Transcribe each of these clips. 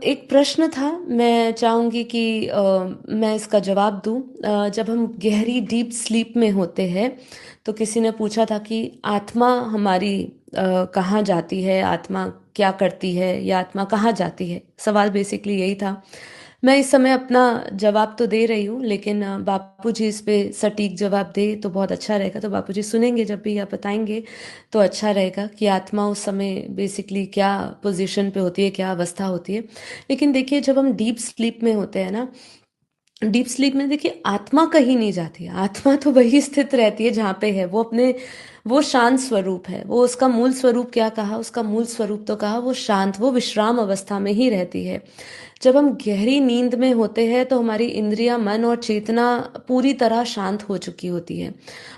एक प्रश्न था, मैं चाहूँगी कि मैं इसका जवाब दूँ। जब हम गहरी डीप स्लीप में होते हैं, तो किसी ने पूछा था कि आत्मा हमारी कहाँ जाती है, आत्मा क्या करती है या आत्मा कहाँ जाती है? सवाल बेसिकली यही था। मैं इस समय अपना जवाब तो दे रही हूँ, लेकिन बापूजी इस पे सटीक जवाब दे तो बहुत अच्छा रहेगा। तो बापूजी सुनेंगे जब भी आप बताएँगे, तो अच्छा रहेगा कि आत्मा उस समय बेसिकली क्या पोजीशन पे होती है, क्या अवस्था होती है। लेकिन देखिए, जब हम डीप स्लीप में होते हैं ना, डीप स्लीप में देखिए आत्मा कहीं नहीं जाती है। आत्मा तो वही स्थित रहती है जहाँ पे है वो, अपने वो शांत स्वरूप है। वो उसका मूल स्वरूप क्या कहा, उसका मूल स्वरूप तो कहा वो शांत, वो विश्राम अवस्था में ही रहती है। जब हम गहरी नींद में होते हैं तो हमारी इंद्रियां, मन और चेतना पूरी तरह शांत हो चुकी होती है।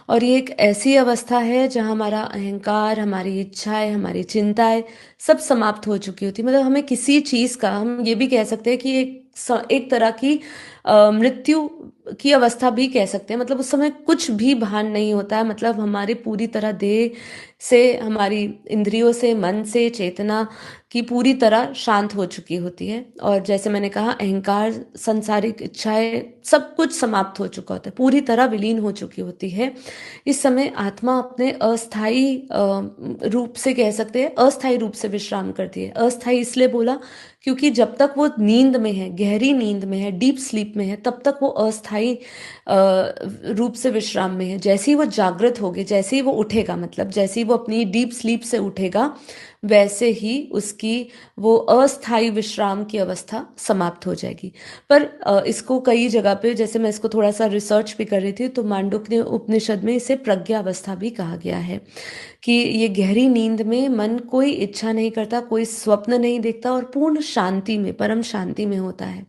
और ये एक ऐसी अवस्था है जहाँ हमारा अहंकार, हमारी इच्छाएं, हमारी चिंताएं सब समाप्त हो चुकी होती है। मतलब हमें किसी चीज का, हम ये भी कह सकते हैं कि एक तरह की मृत्यु की अवस्था भी कह सकते हैं। मतलब उस समय कुछ भी भान नहीं होता है। मतलब हमारे पूरी तरह देह से, हमारी इंद्रियों से, मन से, चेतना की पूरी तरह शांत हो चुकी होती है। और जैसे मैंने कहा, अहंकार, सांसारिक इच्छाएं सब कुछ समाप्त हो चुका होता है, पूरी तरह विलीन हो चुकी होती है। इस समय आत्मा अपने अस्थाई रूप से, कह सकते हैं अस्थाई रूप से विश्राम करती है। अस्थाई इसलिए बोला क्योंकि जब तक वो नींद में है, गहरी नींद में है, डीप स्लीप में है, तब तक वो अस्थाई रूप से विश्राम में है। जैसे ही वो जागृत होगे, जैसे ही वो उठेगा, मतलब जैसे ही वो अपनी डीप स्लीप से उठेगा, वैसे ही उसकी वो अस्थाई विश्राम की अवस्था समाप्त हो जाएगी। पर इसको कई जगह पे, जैसे मैं इसको थोड़ा सा रिसर्च भी कर रही थी, तो मांडुक्य उपनिषद में इसे प्रज्ञा अवस्था भी कहा गया है। कि ये गहरी नींद में मन कोई इच्छा नहीं करता, कोई स्वप्न नहीं देखता और पूर्ण शांति में, परम शांति में होता है।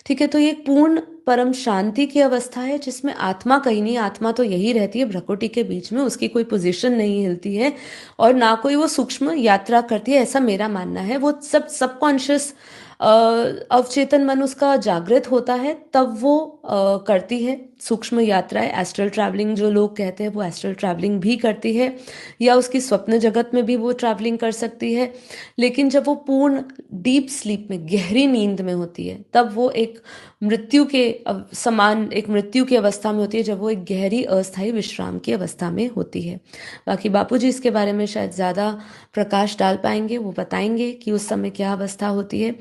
ठीक है, तो ये पूर्ण परम शांति की अवस्था है जिसमें आत्मा कहीं नहीं। आत्मा तो यही रहती है भ्रकुटी के बीच में, उसकी कोई पोजीशन नहीं हिलती है और ना कोई वो सूक्ष्म यात्रा करती है, ऐसा मेरा मानना है। वो सब सबकॉन्शियस अवचेतन मन उसका जागृत होता है, तब वो करती है सूक्ष्म यात्राएं। एस्ट्रल ट्रैवलिंग जो लोग कहते हैं, वो एस्ट्रल ट्रैवलिंग भी करती है, या उसकी स्वप्न जगत में भी वो ट्रैवलिंग कर सकती है। लेकिन जब वो पूर्ण डीप स्लीप में, गहरी नींद में होती है, तब वो एक मृत्यु के समान, एक मृत्यु की अवस्था में होती है, जब वो एक गहरी अस्थायी विश्राम की अवस्था में होती है। बाकी बापूजी इसके बारे में शायद ज़्यादा प्रकाश डाल पाएंगे, वो बताएंगे कि उस समय क्या अवस्था होती है।